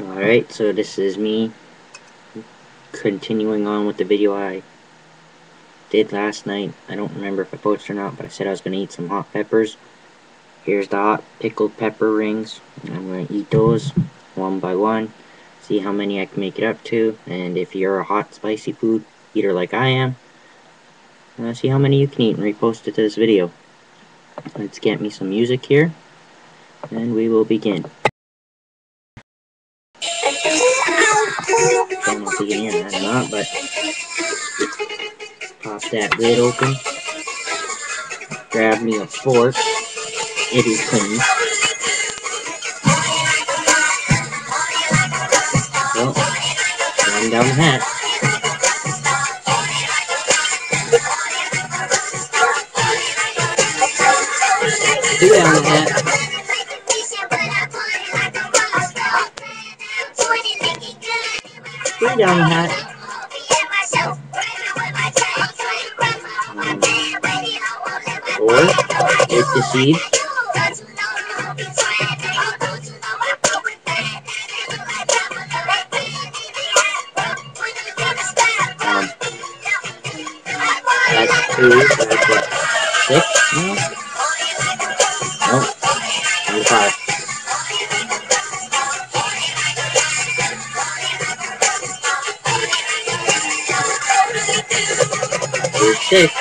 Alright, so this is me continuing on with the video I did last night. I don't remember if I posted or not, but I said I was going to eat some hot peppers. Here's the hot pickled pepper rings. I'm going to eat those one by one, see how many I can make it up to, and if you're a hot spicy food eater like I am, see how many you can eat and repost it to this video. Let's get me some music here, and we will begin. Don't know if you can hear that or not, but pop that lid open, grab me a fork, it is clean. Well, one down the hatch. Two down the hatch. Three down the hatch. Four, take the seed. 2, so that's what, 6? No? Nope. Number 5. Here's 6.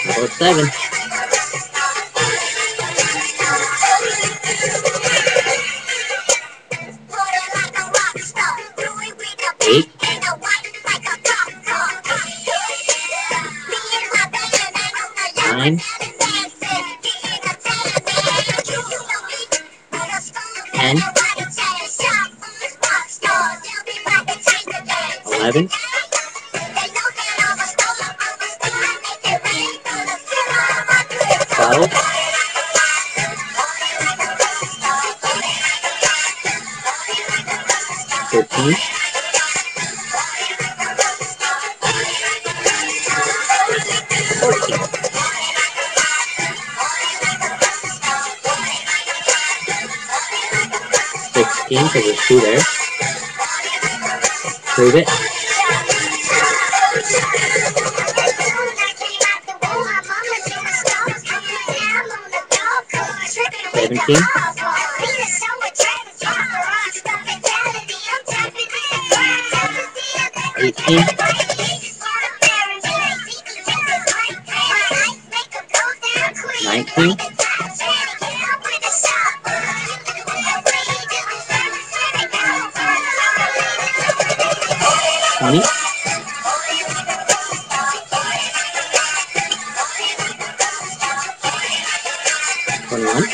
How about 7? 8. 9. 10. 11. 12. 13. 14. 16, because there's 2 there. Prove it. 17. 18. 19. 20. 21.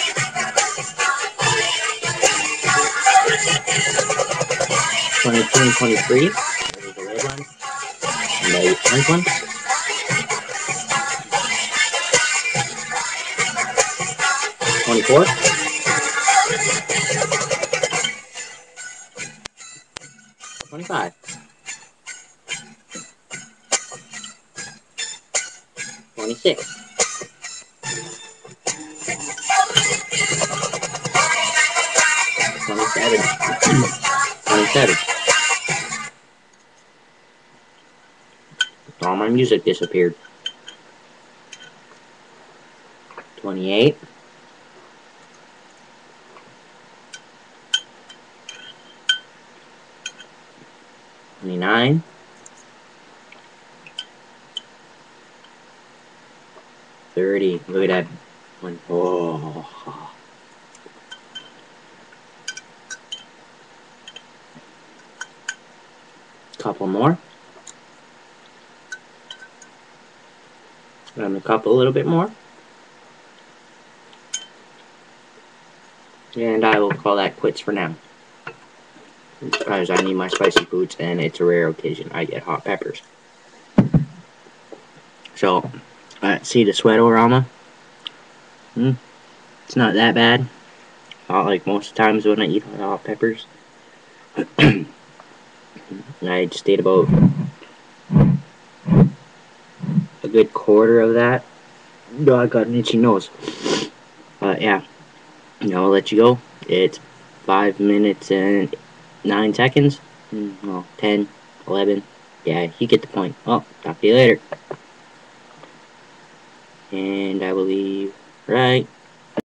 22 and 23. There's the red one. And the orange one. 24. 25. 26. 27. 27. All my music disappeared. 28. 29. 30. Look at that one. Oh. Couple more. And a couple, a little bit more. And I will call that quits for now. Because I need my spicy foods, and it's a rare occasion I get hot peppers. So, see the sweatorama? It's not that bad. Not like most times when I eat hot peppers. I just ate about a good quarter of that. No, I got an itchy nose. But yeah, I'll let you go. It's 5 minutes and 9 seconds. No, 10, 11. Yeah, you get the point. Oh, talk to you later. And I will leave right